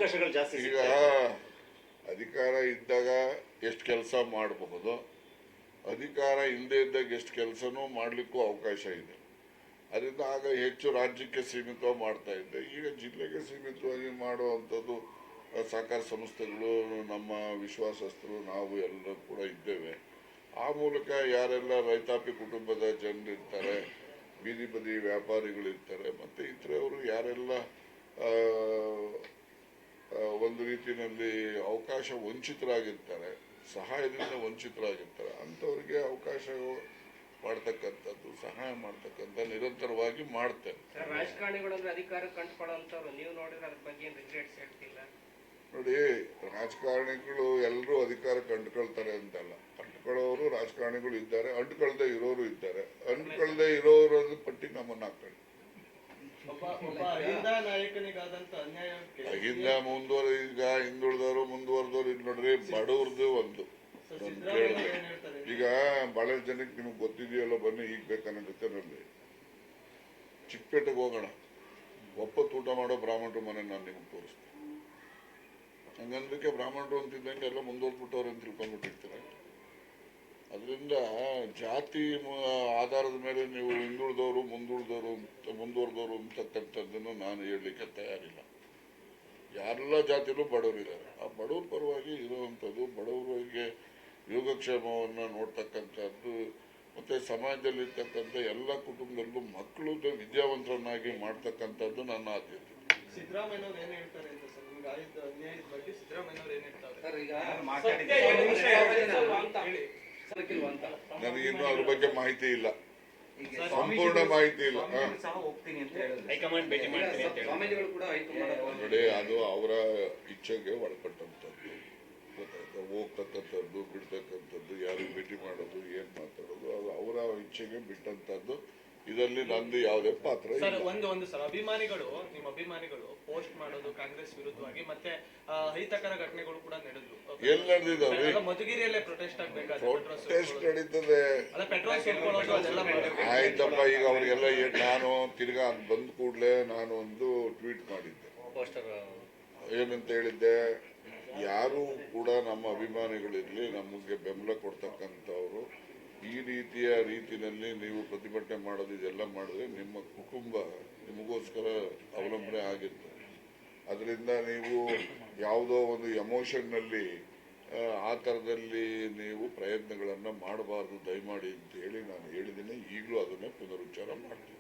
ಅವಕಾಶಗಳು ಜಾಸ್ತಿ. ಈಗ ಅಧಿಕಾರ ಇದ್ದಾಗ ಎಷ್ಟು ಕೆಲಸ ಮಾಡಬಹುದು, ಅಧಿಕಾರ ಇಲ್ಲದೆ ಇದ್ದಾಗ ಎಷ್ಟು ಕೆಲಸನೂ ಮಾಡಲಿಕ್ಕೂ ಅವಕಾಶ ಇದೆ. ಅದರಿಂದ ಆಗ ಹೆಚ್ಚು ರಾಜ್ಯಕ್ಕೆ ಸೀಮಿತವಾಗಿ ಮಾಡ್ತಾ ಇದ್ದೆ. ಈಗ ಜಿಲ್ಲೆಗೆ ಸೀಮಿತವಾಗಿ ಮಾಡುವಂಥದ್ದು ಸಹಕಾರ ಸಂಸ್ಥೆಗಳು, ನಮ್ಮ ವಿಶ್ವಾಸಸ್ಥರು ನಾವು ಎಲ್ಲರೂ ಕೂಡ ಇದ್ದೇವೆ. ಆ ಮೂಲಕ ಯಾರೆಲ್ಲ ರೈತಾಪಿ ಕುಟುಂಬದ ಜನರಿರ್ತಾರೆ, ಬೀದಿ ಬದಿ ವ್ಯಾಪಾರಿಗಳಿರ್ತಾರೆ, ಮತ್ತು ಇತರವರು ಯಾರೆಲ್ಲ ಒಂದು ರೀತಿಯಲ್ಲಿ ಅವಕಾಶ ವಂಚಿತರಾಗಿರ್ತಾರೆ, ಸಹಾಯದಿಂದ ವಂಚಿತರಾಗಿರ್ತಾರೆ, ಅಂಥವ್ರಿಗೆ ಅವಕಾಶ ಮಾಡ್ತಕ್ಕಂಥದ್ದು, ಸಹಾಯ ಮಾಡ್ತಕ್ಕಂಥ ನಿರಂತರವಾಗಿ ಮಾಡ್ತೇನೆ. ರಾಜಕಾರಣಿಗಳಂದ್ರೆ ಅಧಿಕಾರ ಕಂಡುಕೊಳ್ಳುವಂಥವ್ರು, ನೀವು ನೋಡಿದ್ರೆ ಅದ್ರ ಬಗ್ಗೆ ಏನು ರಿಗ್ರೆಟ್ಸ್ ಹೇಳ್ತಿಲ್ಲ? ನೋಡಿ, ರಾಜಕಾರಣಿಗಳು ಎಲ್ಲರೂ ಅಧಿಕಾರ ಕಂಡುಕೊಳ್ತಾರೆ ಅಂತಲ್ಲ. ಅಂಟ್ಕೊಳ್ಳೋರು ರಾಜಕಾರಣಿಗಳು ಇದ್ದಾರೆ, ಅಂಟ್ಕೊಳ್ದೆ ಇರೋರು ಇದ್ದಾರೆ. ಅಂಟ್ಕೊಳ್ದೆ ಇರೋರ ಪಟ್ಟಿ ನಮ್ಮನ್ನ ಹಾಕೊಳ್ಳಿ. ಅಹಿಂದ ಈಗ ಹಿಂದುಳಿದವರು ಮುಂದುವರೆದವ್ರು ಇಲ್ಲಿ ನೋಡ್ರಿ, ಬಡವ್ರದ್ದು ಒಂದು ಈಗ ಬಹಳಷ್ಟು ಜನಕ್ಕೆ ನಿಮ್ಗೆ ಗೊತ್ತಿದೆಯಲ್ಲ, ಬನ್ನಿ ಈಗ ಬೇಕನ್ನೋ ಜೊತೆನಲ್ಲಿ ಚಿಕ್ಕಪೇಟೆಗೆ ಹೋಗೋಣ, ಒಪ್ಪತ್ತು ಊಟ ಮಾಡೋ ಬ್ರಾಹ್ಮಣರು ಮನೆ ನಾನು ನಿಮ್ಗೆ ತೋರಿಸ್ತೀನಿ. ಹಂಗಂದಕ್ಕೆ ಬ್ರಾಹ್ಮಣರು ಅಂತಿದ್ದಂಗೆ ಎಲ್ಲ ಮುಂದುವರ್ದ್ಬಿಟ್ಟವ್ರು ಅಂತ ತಿಳ್ಕೊಂಡ್ಬಿಟ್ಟಿರ್ತಾರೆ. ಅದರಿಂದ ಜಾತಿ ಆಧಾರದ ಮೇಲೆ ನೀವು ಹಿಂದುಳಿದವರು ಮುಂದುವರೆದವರು ಅಂತಕ್ಕಂಥದ್ದನ್ನು ನಾನು ಹೇಳಲಿಕ್ಕೆ ತಯಾರಿಲ್ಲ. ಯಾರೆಲ್ಲ ಜಾತಿಯಲ್ಲೂ ಬಡವರಿದ್ದಾರೆ. ಆ ಬಡವ್ರ ಪರವಾಗಿ ಇರುವಂಥದ್ದು, ಬಡವರಿಗೆ ಯೋಗಕ್ಷೇಮವನ್ನು ನೋಡ್ತಕ್ಕಂಥದ್ದು, ಮತ್ತು ಸಮಾಜದಲ್ಲಿರ್ತಕ್ಕಂಥ ಎಲ್ಲ ಕುಟುಂಬದಲ್ಲೂ ಮಕ್ಕಳು ವಿದ್ಯಾವಂತರನ್ನಾಗಿ ಮಾಡ್ತಕ್ಕಂಥದ್ದು ನನ್ನ ಆದ್ಯತೆ. ನನಗಿನ್ನೂ ಅದ್ರ ಬಗ್ಗೆ ಮಾಹಿತಿ ಇಲ್ಲ, ಸಂಪೂರ್ಣ ಮಾಹಿತಿ ಇಲ್ಲ. ನೋಡಿ, ಅದು ಅವರ ಇಚ್ಛೆಗೆ ಒಳಪಟ್ಟಂಥದ್ದು, ಹೋಗ್ತಕ್ಕಂಥದ್ದು, ಬಿಡ್ತಕ್ಕಂಥದ್ದು, ಯಾರಿಗೆ ಭೇಟಿ ಮಾಡೋದು, ಏನ್ ಮಾತಾಡೋದು, ಅದು ಅವರ ಇಚ್ಛೆಗೆ ಬಿಟ್ಟಂತದ್ದು. ಇದರಲ್ಲಿ ನಂದು ಯಾವುದೇ ಪಾತ್ರ ಇಲ್ಲ. ಒಂದು ಸಲ ನಿಮ್ಮ ಅಭಿಮಾನಿಗಳು ಪೋಸ್ಟ್ ಮಾಡೋದು ಕಾಂಗ್ರೆಸ್ ವಿರುದ್ಧವಾಗಿ, ಮತ್ತೆ ಅಹಿತಕರ ಘಟನೆಗಳು ಕೂಡ ನಡೆದ್ರು. ಎಲ್ಲಿ ನಡೆದಿದ್ದಾವೆ? ಮಧುಗಿರಿಯಲ್ಲೇ ಪ್ರೊಟೆಸ್ಟ್ ಪ್ರೊಟೆಸ್ಟ್ ನಡೀತದೆ. ಆಯ್ತಪ್ಪ, ಈಗ ಅವ್ರಿಗೆಲ್ಲ ನಾನು ತಿರ್ಗಾ ಬಂದ ಕೂಡಲೇ ನಾನು ಒಂದು ಟ್ವೀಟ್ ಮಾಡಿದ್ದೆ. ಏನಂತ ಹೇಳಿದ್ದೆ, ಯಾರು ಕೂಡ ನಮ್ಮ ಅಭಿಮಾನಿಗಳಿರ್ಲಿ, ನಮಗೆ ಬೆಂಬಲ ಕೊಡ್ತಕ್ಕಂಥವ್ರು ಈ ರೀತಿಯಲ್ಲಿ ನೀವು ಪ್ರತಿಭಟನೆ ಮಾಡೋದು, ಇದೆಲ್ಲ ಮಾಡಿದ್ರೆ ನಿಮ್ಮ ಕುಟುಂಬ ನಿಮಗೋಸ್ಕರ ಅವಲಂಬನೆ ಆಗಿರ್ತದೆ. ಅದರಿಂದ ನೀವು ಯಾವುದೋ ಒಂದು ಎಮೋಷನ್ನಲ್ಲಿ ಆ ಥರದಲ್ಲಿ ನೀವು ಪ್ರಯತ್ನಗಳನ್ನು ಮಾಡಬಾರ್ದು ದಯಮಾಡಿ ಅಂತ ಹೇಳಿ ನಾನು ಹೇಳಿದ್ದೀನಿ. ಈಗಲೂ ಅದನ್ನೇ ಪುನರುಚ್ಚಾರ ಮಾಡ್ತೀನಿ.